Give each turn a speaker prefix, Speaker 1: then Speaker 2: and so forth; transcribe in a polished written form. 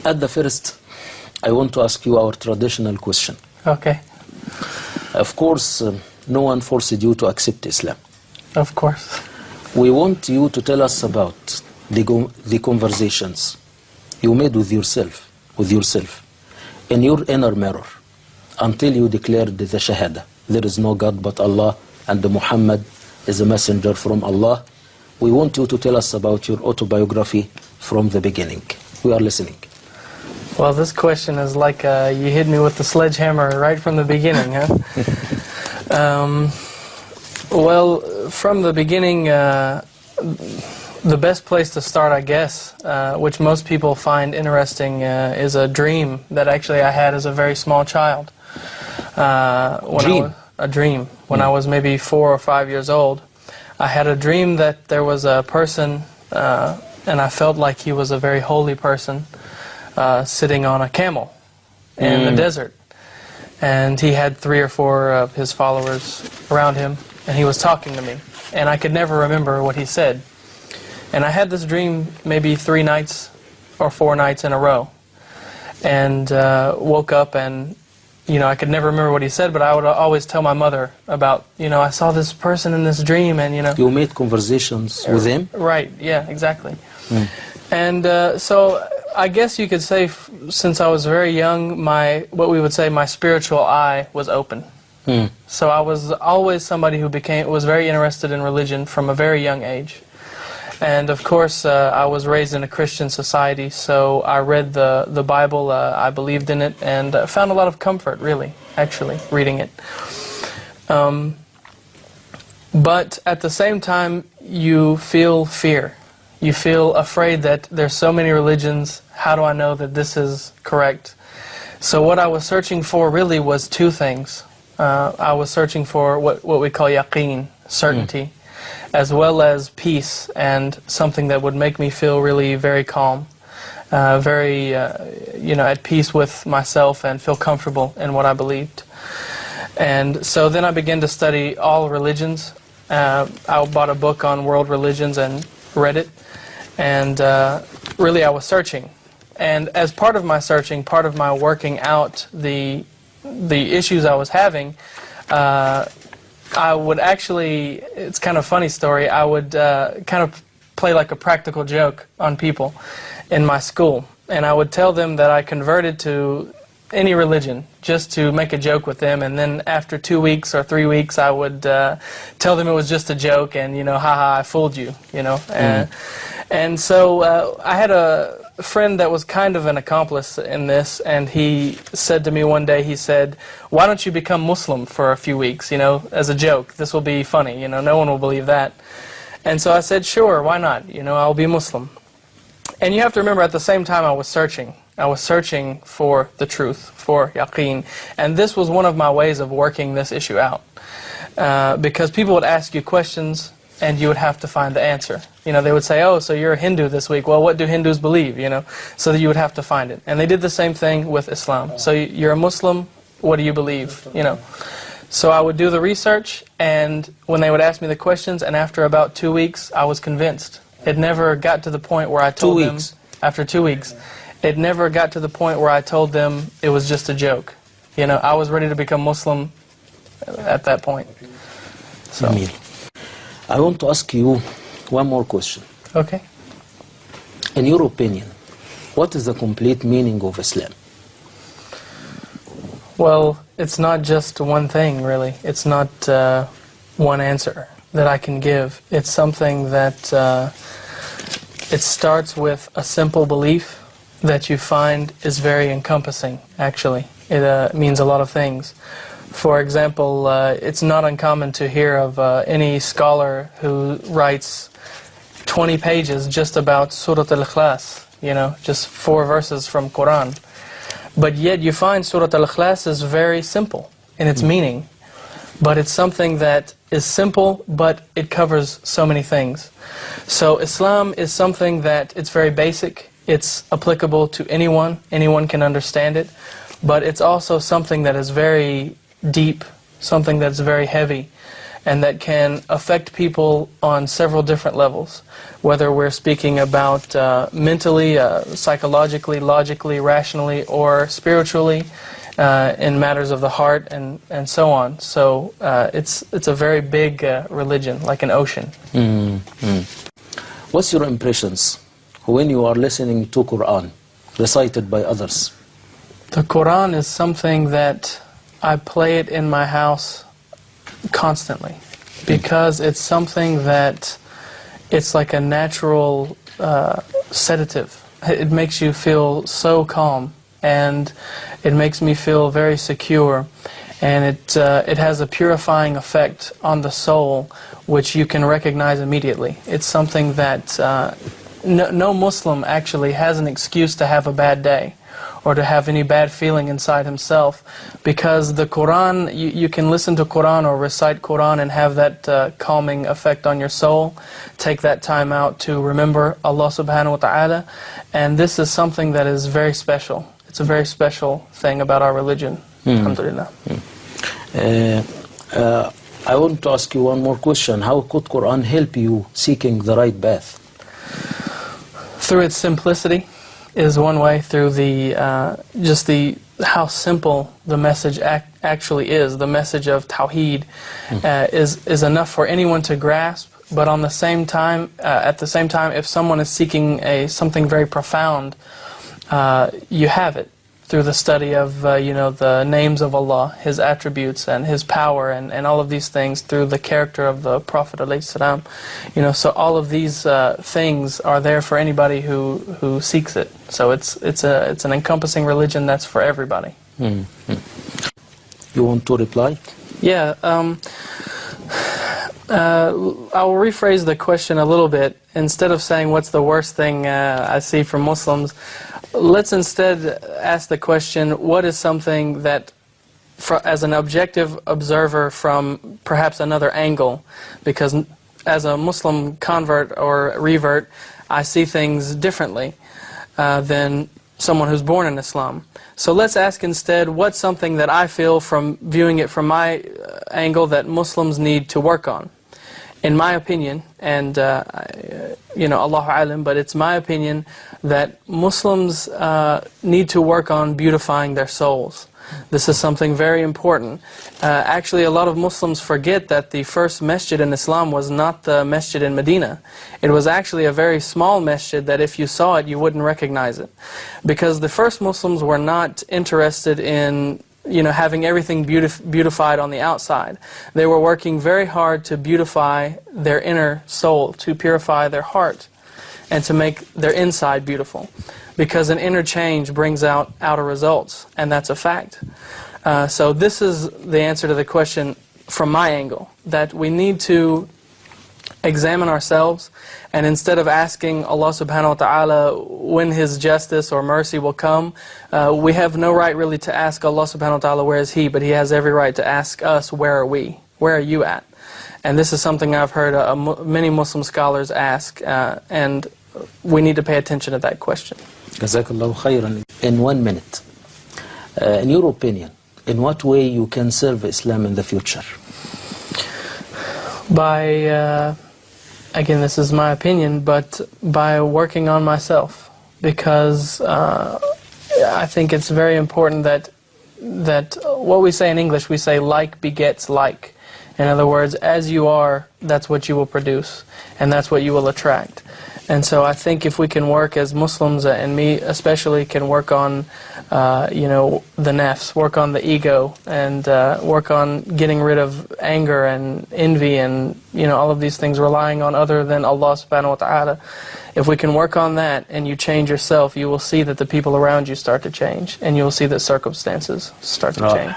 Speaker 1: At the first, I want to ask you our traditional question.
Speaker 2: Okay.
Speaker 1: Of course, no one forced you to accept Islam.
Speaker 2: Of course.
Speaker 1: We want you to tell us about the conversations you made with yourself, in your inner mirror, until you declared the Shahada. There is no God but Allah, and Muhammad is a messenger from Allah. We want you to tell us about your autobiography from the beginning. We are listening.
Speaker 2: Well, this question is like you hit me with the sledgehammer right from the beginning, huh? Well, from the beginning, the best place to start, I guess, which most people find interesting, is a dream that actually I had as a very small child. A dream. When I was maybe 4 or 5 years old, I had a dream that there was a person, and I felt like he was a very holy person, sitting on a camel in the desert. And he had 3 or 4 of his followers around him, and he was talking to me. And I could never remember what he said. And I had this dream maybe 3 nights or 4 nights in a row. And woke up and, I could never remember what he said, but I would always tell my mother about, I saw this person in this dream, and,
Speaker 1: You made conversations with him?
Speaker 2: Right, yeah, exactly. And so I guess you could say, since I was very young, what we would say my spiritual eye was open. So I was always somebody who was very interested in religion from a very young age. And of course, I was raised in a Christian society, so I read the Bible, I believed in it, and found a lot of comfort, really, actually, reading it. But at the same time, you feel fear. You feel afraid that there's so many religions, how do I know that this is correct? So what I was searching for really was 2 things. I was searching for what we call yaqeen, certainty, as well as peace, and something that would make me feel really very calm, very, at peace with myself and feel comfortable in what I believed. And so then I began to study all religions. I bought a book on world religions and read it, and really I was searching. And as part of my searching, part of my working out the issues I was having, I would actually, it's kind of a funny story, I would kind of play like a practical joke on people in my school. And I would tell them that I converted to any religion just to make a joke with them, and then after 2 weeks or 3 weeks I would tell them it was just a joke, and haha, I fooled you, And so I had a friend that was kind of an accomplice in this, and he said to me one day, he said, why don't you become Muslim for a few weeks, as a joke, this will be funny, no one will believe that. And so I said, sure, why not, I'll be Muslim. And you have to remember, at the same time I was searching for the truth, for yaqeen. And this was one of my ways of working this issue out. Because people would ask you questions, and you would have to find the answer. They would say, oh, so you're a Hindu this week. Well, what do Hindus believe, So that you would have to find it. And they did the same thing with Islam. So you're a Muslim, what do you believe, So I would do the research, and when they would ask me the questions, and after about 2 weeks, I was convinced. It never got to the point where I told them, after 2 weeks, it never got to the point where I told them it was just a joke. I was ready to become Muslim at that point. So.
Speaker 1: I want to ask you one more question.
Speaker 2: Okay.
Speaker 1: In your opinion, what is the complete meaning of Islam?
Speaker 2: Well, it's not just one thing, really. It's not one answer that I can give. It's something that it starts with a simple belief that you find is very encompassing, actually. It means a lot of things. For example, it's not uncommon to hear of any scholar who writes 20 pages just about Surat al-Ikhlas, just 4 verses from Quran. But yet you find Surat al-Ikhlas is very simple in its meaning. But it's something that is simple, but it covers so many things. So Islam is something that it's very basic. It's applicable to anyone. Anyone can understand it. But it's also something that is very deep, something that's very heavy. and that can affect people on several different levels, whether we're speaking about mentally, psychologically, logically, rationally, or spiritually, in matters of the heart, and so on. So it's a very big religion, like an ocean.
Speaker 1: What's your impressions when you are listening to Quran recited by others?
Speaker 2: The Quran is something that I play it in my house constantly, because it's something that it's like a natural sedative. It makes you feel so calm, and it makes me feel very secure, and it has a purifying effect on the soul, which you can recognize immediately. It's something that no Muslim actually has an excuse to have a bad day or to have any bad feeling inside himself, because the Quran, you can listen to Quran or recite Quran and have that calming effect on your soul. Take that time out to remember Allah subhanahu wa ta'ala, and this is something that is very special. It's a very special thing about our religion. Alhamdulillah.
Speaker 1: I want to ask you one more question. How could Quran help you seeking the right path?
Speaker 2: Through its simplicity is one way. Through the how simple the message actually is. The message of Tawheed is enough for anyone to grasp. But on the same time, at the same time, if someone is seeking something very profound, you have it through the study of the names of Allah, His attributes and His power, and all of these things, through the character of the Prophet ﷺ. So all of these things are there for anybody who seeks it. So it's an encompassing religion that's for everybody.
Speaker 1: You want to reply?
Speaker 2: Yeah. I'll rephrase the question a little bit. Instead of saying what's the worst thing I see from Muslims, let's instead ask the question, what is something that, as an objective observer from perhaps another angle, because as a Muslim convert or revert, I see things differently than someone who's born in Islam. So let's ask instead, what's something that I feel from viewing it from my angle that Muslims need to work on? In my opinion, and Allahu Alam, but it's my opinion that Muslims need to work on beautifying their souls. This is something very important. Actually, a lot of Muslims forget that the first masjid in Islam was not the masjid in Medina. It was actually a very small masjid that if you saw it, you wouldn't recognize it. Because the first Muslims were not interested in having everything beautified on the outside. They were working very hard to beautify their inner soul, to purify their heart, and to make their inside beautiful. Because an inner change brings out outer results, and that's a fact. So this is the answer to the question from my angle, that we need to examine ourselves, and instead of asking Allah subhanahu wa ta'ala when His justice or mercy will come, we have no right really to ask Allah subhanahu wa ta'ala where is He, but He has every right to ask us where are we, where are you at? And this is something I've heard many Muslim scholars ask, and we need to pay attention to that question.
Speaker 1: Jazakallahu khairan. In 1 minute, in your opinion, in what way you can serve Islam in the future?
Speaker 2: By, again, this is my opinion, but by working on myself, because I think it's very important that what we say in English, we say like begets like. In other words, as you are, that's what you will produce, and that's what you will attract. And so I think if we can work as Muslims, and me especially, can work on the nafs, work on the ego, and work on getting rid of anger and envy and all of these things, relying on other than Allah subhanahu wa ta'ala. If we can work on that and you change yourself, you will see that the people around you start to change, and you will see that circumstances start to change.